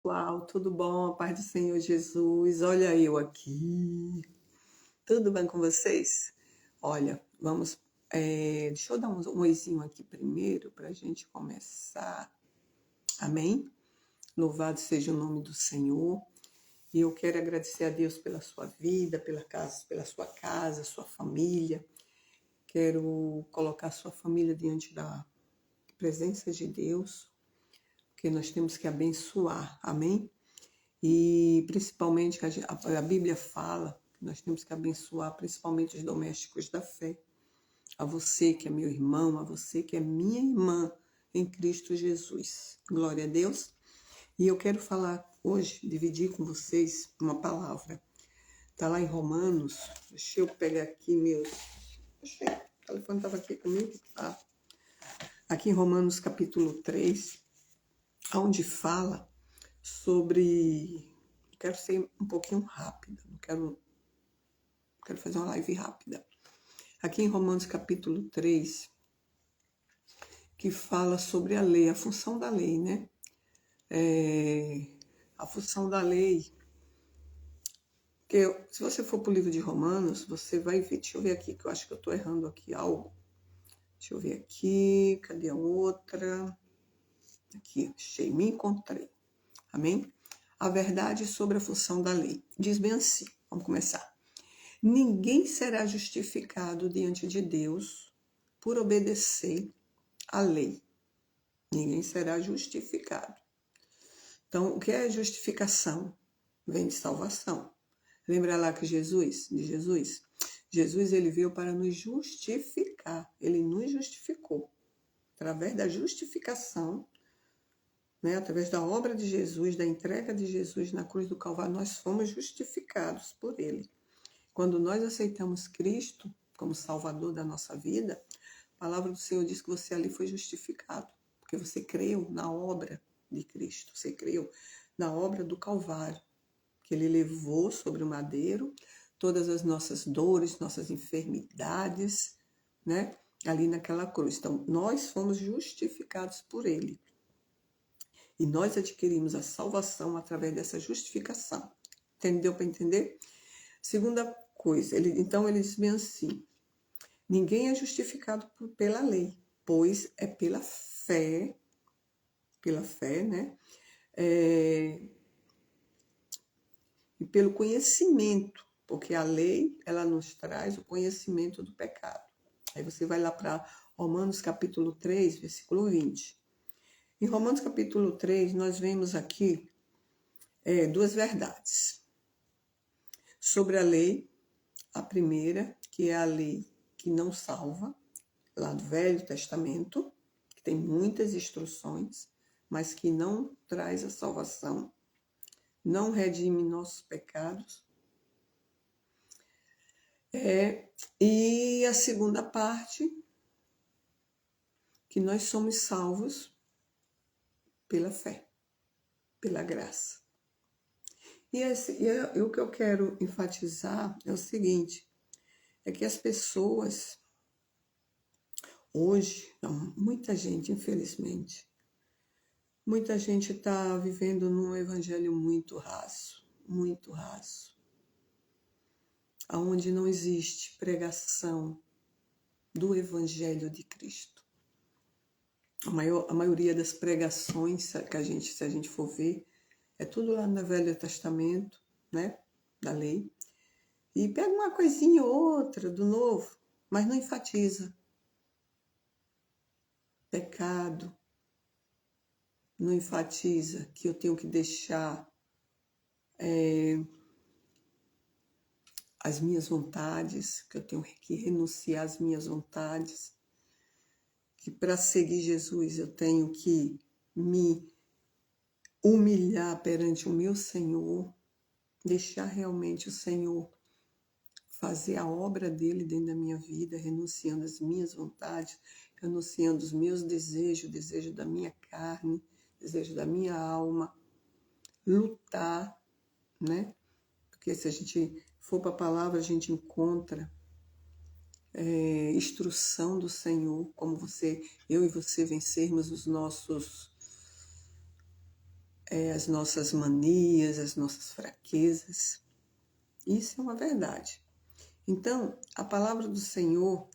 Pessoal, tudo bom? A paz do Senhor Jesus. Olha eu aqui. Tudo bem com vocês? Olha, vamos. Deixa eu dar um oizinho aqui primeiro para a gente começar. Amém? Louvado seja o nome do Senhor. E eu quero agradecer a Deus pela sua vida, pela sua casa, sua família. Quero colocar a sua família diante da presença de Deus, porque nós temos que abençoar. Amém? E principalmente a Bíblia fala que nós temos que abençoar principalmente os domésticos da fé. A você que é meu irmão, a você que é minha irmã em Cristo Jesus. Glória a Deus. E eu quero falar hoje, dividir com vocês uma palavra. Está lá em Romanos. Deixa eu pegar aqui meus... Achei. O telefone estava aqui comigo. Aqui em Romanos capítulo 3, onde fala sobre... Quero ser um pouquinho rápida, não quero fazer uma live rápida. Aqui em Romanos capítulo 3, que fala sobre a lei, a função da lei, né? A função da lei, que se você for para o livro de Romanos, você vai ver, deixa eu ver aqui, que eu acho que eu estou errando aqui algo. Deixa eu ver aqui, cadê a outra? Aqui, achei, me encontrei. Amém? A verdade sobre a função da lei. Diz bem assim, vamos começar. Ninguém será justificado diante de Deus por obedecer à lei. Ninguém será justificado. Então, o que é justificação? Vem de salvação. Lembra lá que Jesus, ele veio para nos justificar. Ele nos justificou. Através da justificação, né? Através da obra de Jesus, da entrega de Jesus na cruz do Calvário, nós fomos justificados por ele. Quando nós aceitamos Cristo como Salvador da nossa vida, a palavra do Senhor diz que você ali foi justificado, porque você creu na obra de Cristo, você creu na obra do Calvário, que ele levou sobre o madeiro todas as nossas dores, nossas enfermidades, né? Ali naquela cruz. Então, nós fomos justificados por ele. E nós adquirimos a salvação através dessa justificação. Entendeu para entender? Segunda coisa, então ele diz bem assim: ninguém é justificado pela lei, pois é pela fé, né? E pelo conhecimento, porque a lei, ela nos traz o conhecimento do pecado. Aí você vai lá para Romanos capítulo 3, versículo 20. Em Romanos capítulo 3, nós vemos aqui duas verdades. Sobre a lei, a primeira, que é a lei que não salva, lá do Velho Testamento, que tem muitas instruções, mas que não traz a salvação, não redime nossos pecados. E a segunda parte, que nós somos salvos pela fé, pela graça. E o que eu quero enfatizar é o seguinte, é que as pessoas, hoje, muita gente, infelizmente, muita gente está vivendo num evangelho muito raso, onde não existe pregação do evangelho de Cristo. A maioria das pregações que se a gente for ver, é tudo lá no Velho Testamento, né, da lei, e pega uma coisinha ou outra do Novo, mas não enfatiza pecado, não enfatiza que eu tenho que deixar as minhas vontades, que eu tenho que renunciar às minhas vontades, que para seguir Jesus eu tenho que me humilhar perante o meu Senhor, deixar realmente o Senhor fazer a obra dele dentro da minha vida, renunciando às minhas vontades, renunciando os meus desejos, o desejo da minha carne, desejo da minha alma, lutar, né? Porque se a gente for para a palavra, a gente encontra instrução do Senhor, como eu e você vencermos os nossos as nossas manias, as nossas fraquezas. Isso é uma verdade. Então, a palavra do Senhor,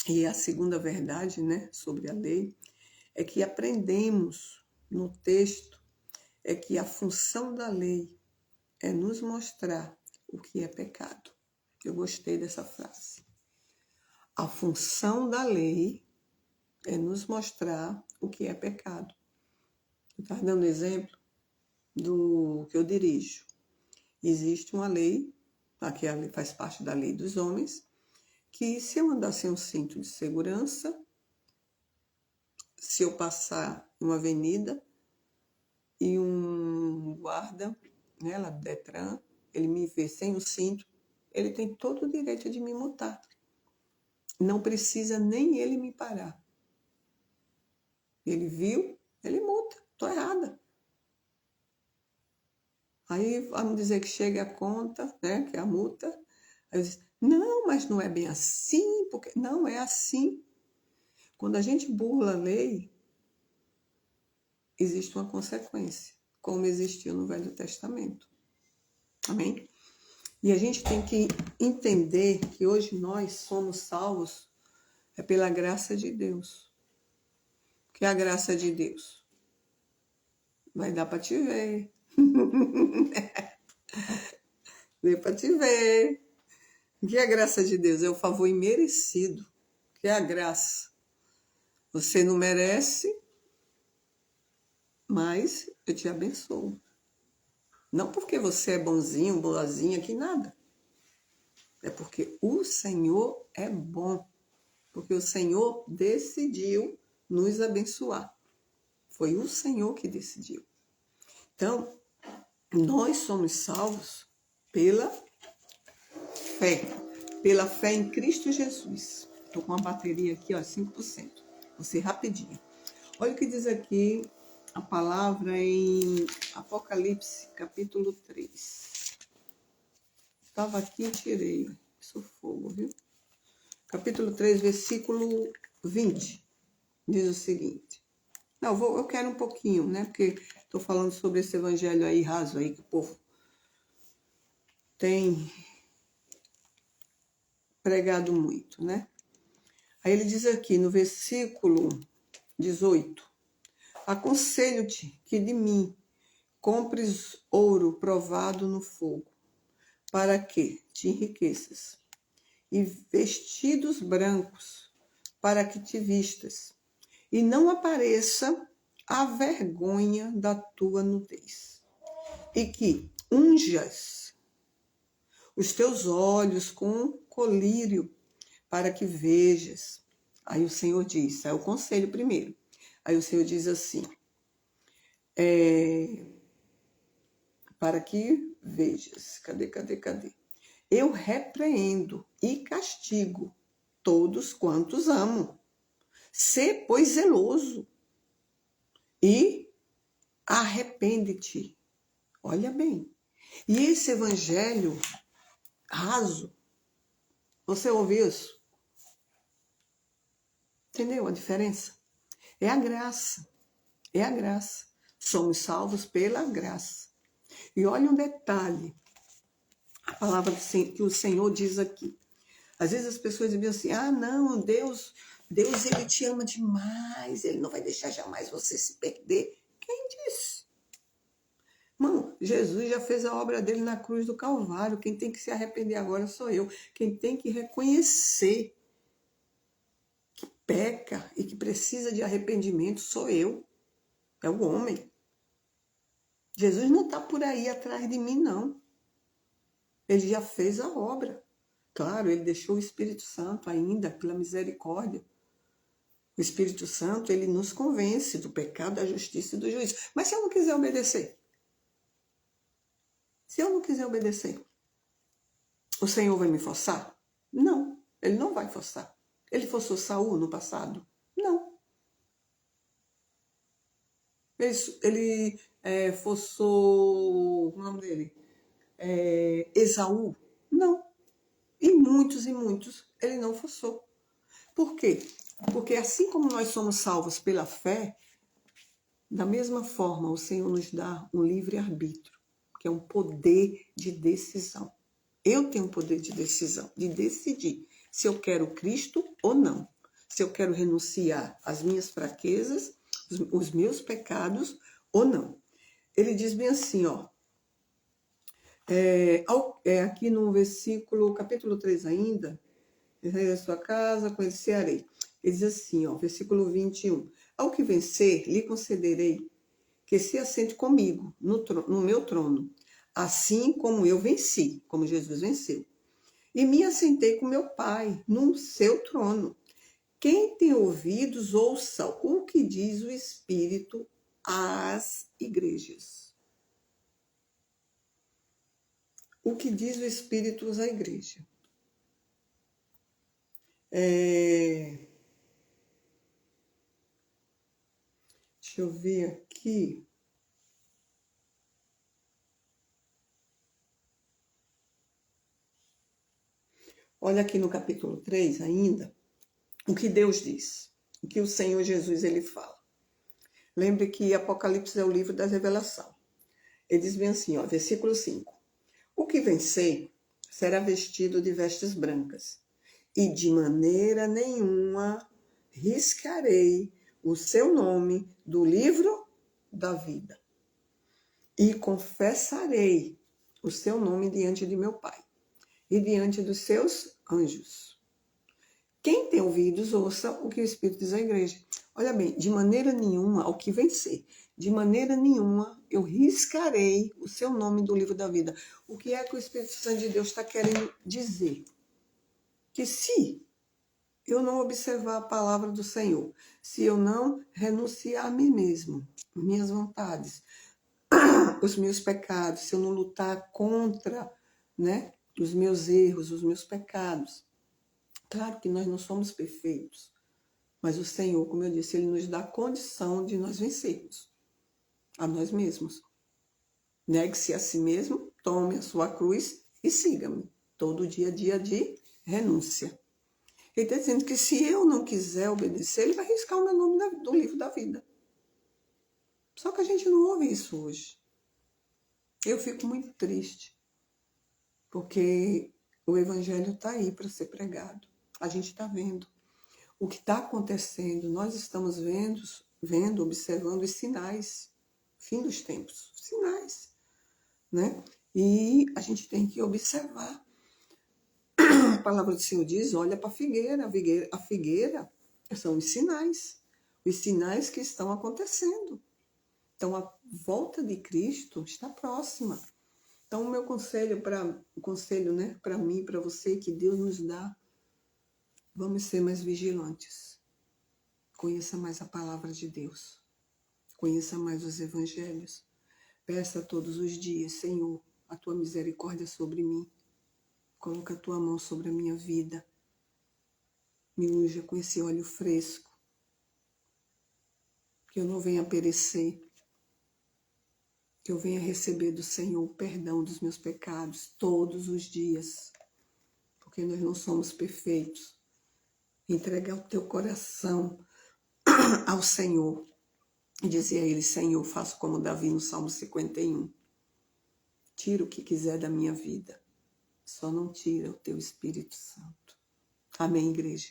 e a segunda verdade, né, sobre a lei, é que aprendemos no texto, é que a função da lei é nos mostrar o que é pecado. Eu gostei dessa frase. A função da lei é nos mostrar o que é pecado. Eu estava dando exemplo do que eu dirijo. Existe uma lei, aqui a lei faz parte da lei dos homens, que se eu andar sem um cinto de segurança, se eu passar em uma avenida e um guarda, né, lá do Detran, ele me vê sem o cinto, ele tem todo o direito de me multar. Não precisa nem ele me parar. Ele viu, ele multa, estou errada. Aí vamos dizer que chega a conta, né, que é a multa. Aí eu disse, não, mas não é bem assim, porque não é assim. Quando a gente burla a lei, existe uma consequência, como existiu no Velho Testamento. Amém? E a gente tem que entender que hoje nós somos salvos pela graça de Deus. O que é a graça de Deus? Vai dar para te ver. Deu para te ver. O que é a graça de Deus? É o favor imerecido. O que é a graça? Você não merece, mas eu te abençoo. Não porque você é bonzinho, boazinha, que nada. É porque o Senhor é bom. Porque o Senhor decidiu nos abençoar. Foi o Senhor que decidiu. Então, nós somos salvos pela fé. Pela fé em Cristo Jesus. Estou com uma bateria aqui, ó, 5%. Vou ser rapidinho. Olha o que diz aqui a palavra em Apocalipse, capítulo 3. Estava aqui e tirei. Isso fogo, viu? Capítulo 3, versículo 20. Diz o seguinte. Não, eu quero um pouquinho, né? Porque estou falando sobre esse evangelho aí raso aí que o povo tem pregado muito, né? Aí ele diz aqui no versículo 18: aconselho-te que de mim compres ouro provado no fogo, para que te enriqueças, e vestidos brancos, para que te vistas, e não apareça a vergonha da tua nudez, e que unjas os teus olhos com colírio, para que vejas. Aí o Senhor diz, é o conselho primeiro. Aí o Senhor diz assim, para que vejas. Cadê? Eu repreendo e castigo todos quantos amo. Sê, pois, zeloso e arrepende-te. Olha bem. E esse evangelho raso, você ouviu isso? Entendeu a diferença? É a graça. É a graça. Somos salvos pela graça. E olha um detalhe. A palavra que o Senhor diz aqui. Às vezes as pessoas dizem assim, ah, não, Deus, ele te ama demais, ele não vai deixar jamais você se perder. Quem disse? Irmão, Jesus já fez a obra dele na cruz do Calvário. Quem tem que se arrepender agora sou eu. Quem tem que reconhecer que peca e que precisa de arrependimento sou eu. É o homem. Jesus não está por aí atrás de mim, não. Ele já fez a obra. Claro, ele deixou o Espírito Santo ainda, pela misericórdia. O Espírito Santo, ele nos convence do pecado, da justiça e do juízo. Mas se eu não quiser obedecer? Se eu não quiser obedecer, o Senhor vai me forçar? Não, ele não vai forçar. Ele forçou Saul no passado? Não. Ele forçou, o nome dele? Esaú? Não. E muitos ele não forçou. Por quê? Porque assim como nós somos salvos pela fé, Da mesma forma, o Senhor nos dá um livre-arbítrio, que é um poder de decisão. Eu tenho um poder de decisão, de decidir se eu quero Cristo ou não. Se eu quero renunciar às minhas fraquezas, os meus pecados ou não. Ele diz bem assim, ó. Aqui no versículo, capítulo 3 ainda, a sua casa, conhecerei. Ele diz assim, ó, versículo 21. Ao que vencer, lhe concederei que se assente comigo no meu trono, assim como eu venci, como Jesus venceu. E me assentei com meu Pai no seu trono. Quem tem ouvidos, ouça o que diz o Espírito às igrejas. O que diz o Espírito à igreja? Deixa eu ver aqui. Olha aqui no capítulo 3 ainda, o que Deus diz, o que o Senhor Jesus ele fala. Lembre que Apocalipse é o livro da revelação. Ele diz bem assim, ó, versículo 5. O que vencer será vestido de vestes brancas, e de maneira nenhuma riscarei o seu nome do livro da vida. E confessarei o seu nome diante de meu Pai e diante dos seus anjos. Quem tem ouvidos, ouça o que o Espírito diz à igreja. Olha bem, de maneira nenhuma, ao que vencer, de maneira nenhuma eu riscarei o seu nome do livro da vida. O que é que o Espírito Santo de Deus está querendo dizer? Que se eu não observar a palavra do Senhor, se eu não renunciar a mim mesmo, minhas vontades, os meus pecados, se eu não lutar contra, né, os meus erros, os meus pecados. Claro que nós não somos perfeitos, mas o Senhor, como eu disse, Ele nos dá a condição de nós vencermos a nós mesmos. Negue-se a si mesmo, tome a sua cruz e siga-me. Todo dia de renúncia. Ele está dizendo que se eu não quiser obedecer, Ele vai riscar o meu nome do livro da vida. Só que a gente não ouve isso hoje. Eu fico muito triste, porque o Evangelho está aí para ser pregado. A gente está vendo o que está acontecendo. Nós estamos vendo, observando os sinais, fim dos tempos, sinais, né? E a gente tem que observar. A palavra do Senhor diz, olha para a figueira são os sinais que estão acontecendo. Então, a volta de Cristo está próxima. Então, o meu conselho para mim, para você, que Deus nos dá, vamos ser mais vigilantes. Conheça mais a palavra de Deus. Conheça mais os evangelhos. Peça todos os dias, Senhor, a tua misericórdia sobre mim. Coloca a tua mão sobre a minha vida. Me unja com esse óleo fresco. Que eu não venha perecer. Que eu venha receber do Senhor o perdão dos meus pecados todos os dias. Porque nós não somos perfeitos. Entregar o teu coração ao Senhor. E dizer a Ele, Senhor, faço como Davi no Salmo 51. Tira o que quiser da minha vida. Só não tira o teu Espírito Santo. Amém, igreja?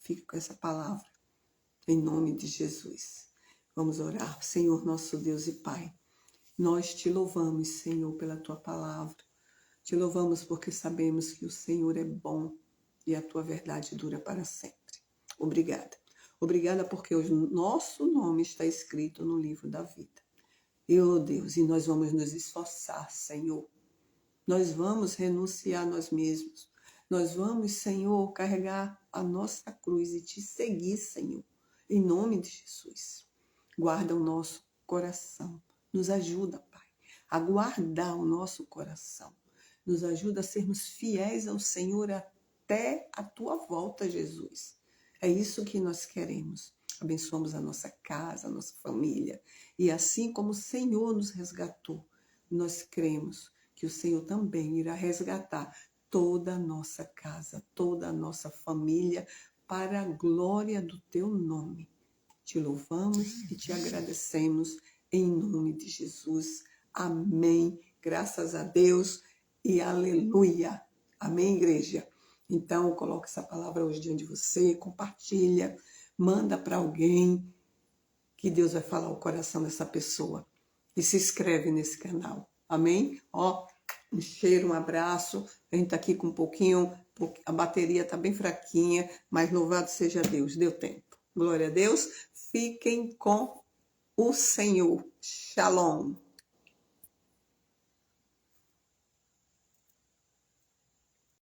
Fique com essa palavra. Em nome de Jesus. Vamos orar. Senhor, nosso Deus e Pai. Nós te louvamos, Senhor, pela tua palavra. Te louvamos porque sabemos que o Senhor é bom e a tua verdade dura para sempre. Obrigada. Obrigada porque o nosso nome está escrito no livro da vida. Oh Deus, e nós vamos nos esforçar, Senhor. Nós vamos renunciar a nós mesmos. Nós vamos, Senhor, carregar a nossa cruz e te seguir, Senhor. Em nome de Jesus. Guarda o nosso coração. Nos ajuda, Pai, a guardar o nosso coração. Nos ajuda a sermos fiéis ao Senhor até a tua volta, Jesus. É isso que nós queremos. Abençoamos a nossa casa, a nossa família. E assim como o Senhor nos resgatou, nós cremos que o Senhor também irá resgatar toda a nossa casa, toda a nossa família, para a glória do teu nome. te louvamos e te agradecemos em nome de Jesus. Amém. Graças a Deus e aleluia. Amém, igreja? Então, coloque essa palavra hoje diante de você, compartilha, manda para alguém que Deus vai falar o coração dessa pessoa. E se inscreve nesse canal. Amém? Ó, um cheiro, um abraço. A gente tá aqui com um pouquinho, a bateria tá bem fraquinha, mas louvado seja Deus, deu tempo. Glória a Deus. Fiquem com o Senhor. Shalom.